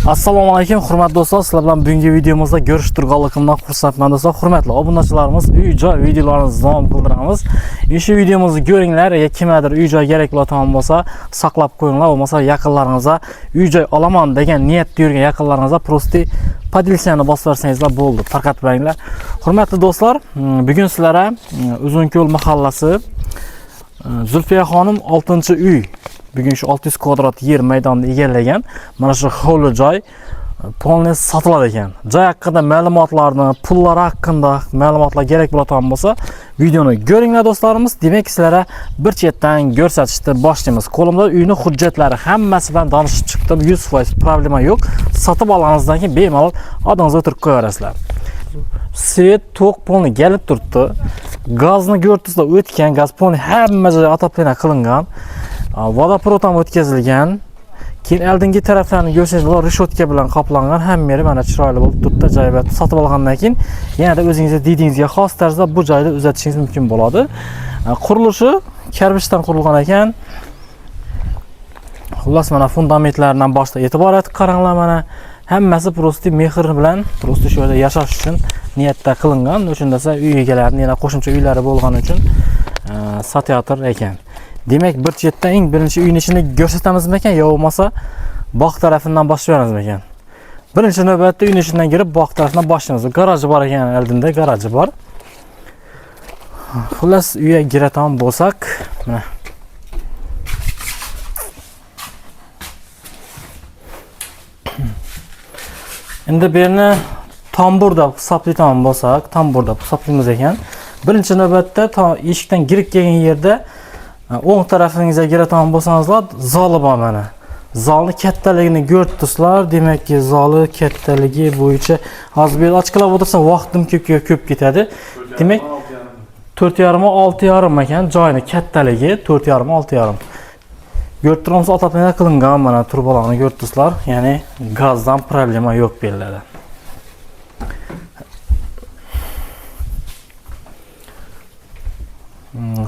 Assalomu alaykum, hurmatli do'stlar. Sizlar bilan bugungi videomizda görüşturganligimdan xursandman do'stlar. Hurmatli obunachilarimiz, uy-joy videolaringizni davom qildiramiz. Shu videomizni ko'ringlar, kimgadir uy-joy kerak bo'ladigan bo'lsa, saqlab qo'yinglar, bo'lmasa yaqinlaringizga uy-joy olaman degan niyatda yurgan yaqinlaringizga prosti podelsiyani bosib bersangizlar bo'ldi. Faqat bilinglar. Hurmatli do'stlar, bugun sizlarga Uzunko'l mahallasi Zulfiya xonim 6-uy. Bugün şu 600 kvadrat yer maydonini egallagan mana shu hovli joy polni sotilar ekan. Joy haqida ma'lumotlarni, pullar haqida ma'lumotlar kerak bo'ladigan bo'lsa, videoni ko'ringlar do'stlarimiz. Demak, sizlarga bir chetdan ko'rsatishni boshlaymiz. Qo'limda uyning hujjatlari hammasi bilan tanishib chiqdim. 100% problema yo'q. Sotib olganingizdan keyin bemalol odamingizga o'tirib qo'yaverasizlar. Svet to'q polni kelib turibdi. Gazni ko'rtisizlar, o'tgan gaz polni hamma joyga ataplana qilingan. Vodoprovod ham o'tkazilgan. Keyin oldingi taraflarni ko'rsangizlar, reshotka bilan qoplangan. Hamma yeri mana chiroyli bo'lib turibdi. Ajoyib. Sotib olgandan keyin yanada o'zingizga didingizga xos tarzda bu joyda uzatishingiz mumkin bo'ladi. Qurilishi karbishdan qurilgan ekan. Xullas mana fundamentlaridan boshda e'tiborat qaranglar mana. Hammasi prosti mehr bilan, prosti shu yerda yashash uchun niyatda qilingan. O'shundasa uy egalarining yana qo'shimcha uylari bo'lgani uchun sotayotir ekan. Demak, bir chetdan eng birinchi uyning ichini ko'rsatamizmi ekan, yo bo'lmasa bog' tarafidan boshlaymiz ekan. Birinchi navbatda uyning ichidan kirib bog' tarafidan boshlaymiz. Garaji bor ekan, oldinda garaji bor. Xullas, uyga kiradigan bo'lsak, mana endi bu yerni tamburda hisoblaydigan bo'lsak, tamburda hisoblaymiz ekan. Birinchi navbatda eshikdan kirib kelgan yerda o'ng tarafingizga kiradigan bo'lsangizlar, zoli bor mana. Zalni kattaligini ko'rdingizlar, demakki zoli kattaligi bo'yicha hozir bir ochqilab o'tirsam vaqtim ko'p ketadi. Demak 4,5-6,5 ekan joyning kattaligi 4,5-6,5. Ko'rib turamiz, ataplana qilingan mana turbalarni ko'rdingizlar, ya'ni gazdan problema yo'q bellarda.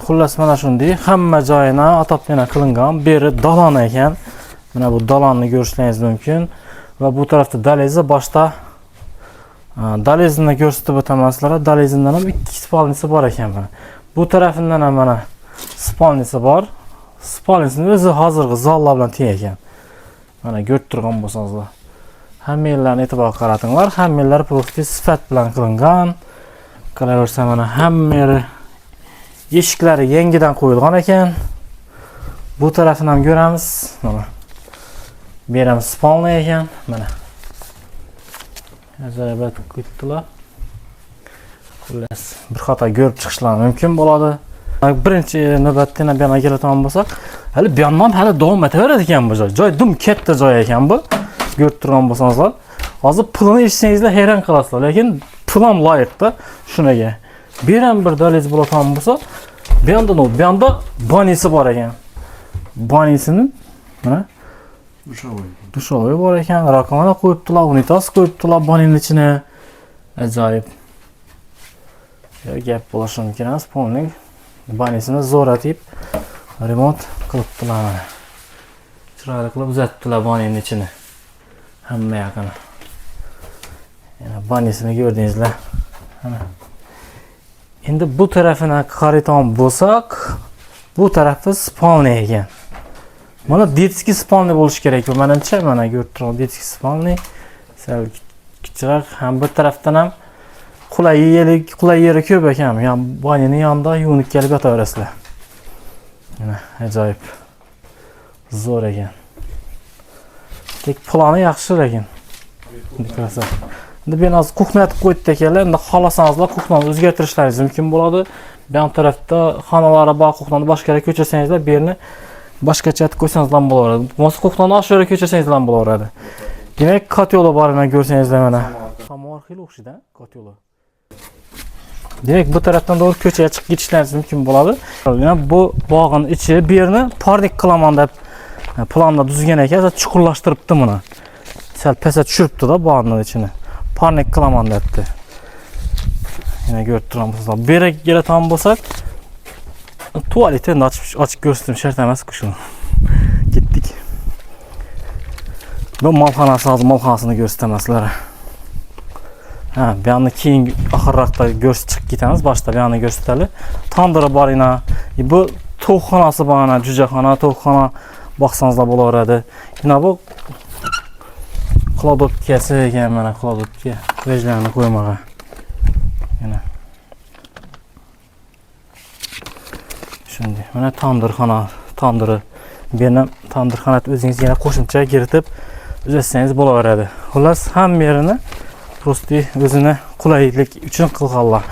Xullas mana shunday hamma joyini ataplana qilingan. Beri dalon ekan. Mana bu dalonni ko'rishingiz mumkin va bu tarafda dalizi boshda dalizni ko'rsatib o'taman sizlarga. Dalizidan ham ikki spalnisi bor ekan mana. Bu tarafidan ham mana spalnisi bor. Spalnisini o'zi hozirgi zallar bilan teng ekan. Mana ko'rib turgan bo'lsangizlar. Hamma yerlarni e'tibor qaratinglar. Hamma yerlar prosti sifat bilan qilingan. Qaraversa mana hamma yeri eshiklari yangidan qo'yilgan ekan. Bu tarafini ham ko'ramiz. Mana. Bu yer ham spalni ekan. Mana. Ajoyib ketdilar. Xullas, bir xato ko'rib chiqishlar mumkin bo'ladi. Birinchi navbatda yana bu yerga keladigan bo'lsak, hali bu yerdan hali davom etaveradi ekan bu joy. Joy dum katta joy ekan bu. Ko'rib turgan bo'lsangizlar, hozir pulini eshitsangizlar hayron qolasizlar, lekin pul ham loyiqda shunaga. Bu ham bir daliz bo'ladigan bo'lsa, bu yanda banisi bor ekan. Banisini mana dushovoy bor ekan, rakamlar qo'yibdilar, unitas qo'yibdilar banining ichine. Ajoyib. Gap bo'lishi mumkin emas, polning banisini zo'ratib remont qilibdilar mana. Chiroyli qilib uzatdilar banining ichini. Hamma yaqini. Yana banisini ko'rdingizlar. Mana. Endi bu tarafini qaraydigan bo'lsak, bu tarafda spalni ekan. Mana detskiy spalni bo'lishi kerak. Menimcha mana ko'rib turgan detskiy spalni sal kichikroq, ham bir tarafdan ham qulay yeri ko'p ekan. Yani banining yonida yuvinib kelib yotaverasizlar. Mana ajoyib. Zo'r ekan. Tek plani yaxshi ekan. Qarasa. Endi men hozir kuxna qilib qo'ydik ekanlar. Endi xohlasangizlar kuxnani o'zgartirishlaringiz mumkin bo'ladi. Bu tarafda xonalari bor, kuxnani boshqaga ko'chirsangizlar, bu yerni boshqacha qilib qo'ysangizlar bo'laveradi. Bo'lmasa kuxnani osh yerga ko'chirsangizlar bo'laveradi. Demak, kotyoli borini ko'rsangizlar mana. Samovar xil o'xshaydi, kotyoli. Demak, bu tarafdan doğru ko'chaga chiqib ketishlaringiz mumkin bo'ladi. Yana bu bog'ning ichi bu yerni parnik qilaman deb planda tuzgan ekan, chuqurlashtiribdi buni. Sal pastga tushiribdi-da bog'ning ichini. Parnik qilaman debdi. Yana ko'rib turamiz. Bu yerga keladigan bo'lsak, tualetni ochib ko'rsatdim, shart emas shuni. Ketdik. Bu malxanası hozir malxanasini ko'rsatamaslar. Ha, bu yerni keyin oxirroqda chiqib ketamiz. Boshda bu yerni ko'rsatali. Tandiri bor ina. Bu to'qxonasi bor ana, jujaxona, to'qxona boqsangizlar bo'laveradi. Yana bu kladovkasi ekan, mana kladovka. Rejlarni qo'ymagan. Yana. Shunday. Mana tandirxona, tandiri. Bu yerni tandirxonani o'zingiz yana qo'shimcha kiritib uzatsangiz bo'laveradi. Xullas, hamma yerini prosti o'zini qulaylik uchun qilganlar.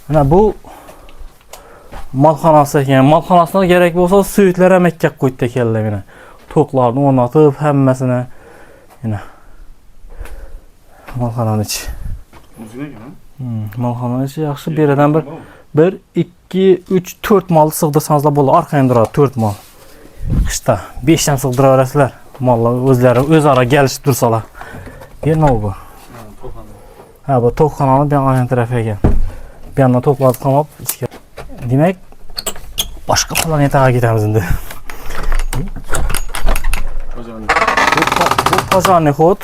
Mana bu malxonasi ekan. Malxonasida kerak bo'lsa, suyutlar ham ekka qo'ydi ekanlar mana. To'qlarni o'rnatib, hammasini mana malxonaning ichi. Malxonaning ichi yaxshi. Bu yerdan bir 2 3 4 mol sig'dirsangizlar bo'ladi. Orqaga turadi 4 mol. Qishda 5 ham sig'diraverasizlar. Mollar o'zlari o'zaro kelishib tursalar. Nima bu? Ha, bu to'qxonani bu yoqdan tarafga ekan. Bu yerdan to'qlarni qamab ichga. Demak, boshqa planetaga ketamiz endi. Bu qozonni xod.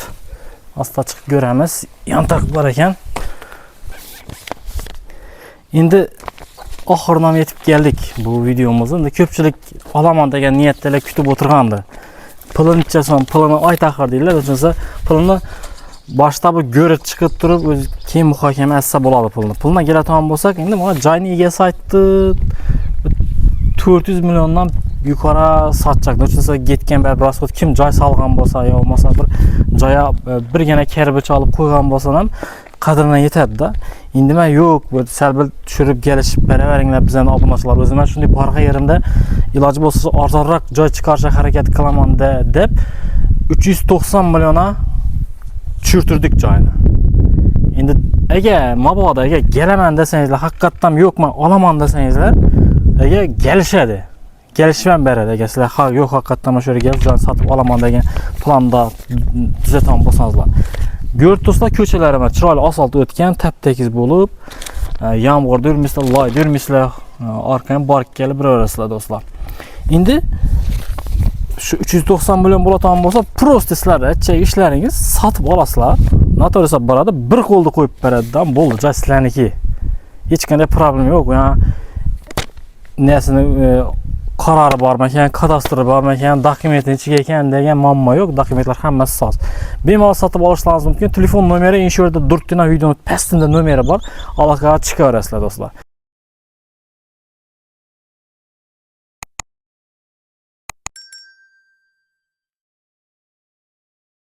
Asta chiqib ko'ramiz. Yontaq bor ekan. Endi oxiriga yetib keldik bu videomizni. Endi ko'pchilik olaman degan niyatda kutib o'tirgandi. Pulini ichasan, pulini aytaqir deydilar. O'shuncha pulini boshda bu ko'rib chiqib turib, o'zi keyin muhokama etsa bo'ladi pulni. Pulni keladigan bo'lsak, endi mana joyni egasi aytdi 400 milliondan yuqori sotchakda. O'shuncha ketgan bir rasxod kim joy solgan bo'lsa, yo bo'lmasa bir joyga birgina karbich olib qo'ygan bo'lsa ham qadrina yetadi-da. Endi men yo'q, bu salbil tushirib kelishib beraveringlar bizning obunachilar. O'zim ham shunday borgan yerimda iloji bo'lsa arzonroq joy chiqarishga harakat qilaman deb 390 milliona tushirtirdik joyni. Endi agar mabodo kelaman desangizlar, haqiqatan yo'qman, olaman desangizlar, agar kelishadi. Kelishib beradi. Agar sizlar yo'q haqiqatan mana shu yerga joyni sotib olaman degan planda tuzatan bo'lsangizlar. Ko'rtuslar ko'chalarima chiroyli asfalt o'tgan, tap-tekis bo'lib, yomg'ir durmislar, loy durmislar, orqaga borib kelib beraverasizlar do'stlar. Endi shu 390 million bo'ladigan bo'lsa, prosta sizlar ishlaringiz sotib olasizlar. Noto'g'risi boradi, bir qo'lda qo'yib beradidan bo'ldi, joy sizlarniki. Hech qanday problem yo'q. Yani nesini qarori bormagan, kadastri bormagan, dokumentni ichiga ekan degan muammo yo'q. Dokumentlar hammasi soz. Bemalol sotib olishlaringiz mumkin. Telefon nomeri inshu yerda durtdina videoning pastida nomeri bor. Aloqaga chiqaverasizlar do'stlar.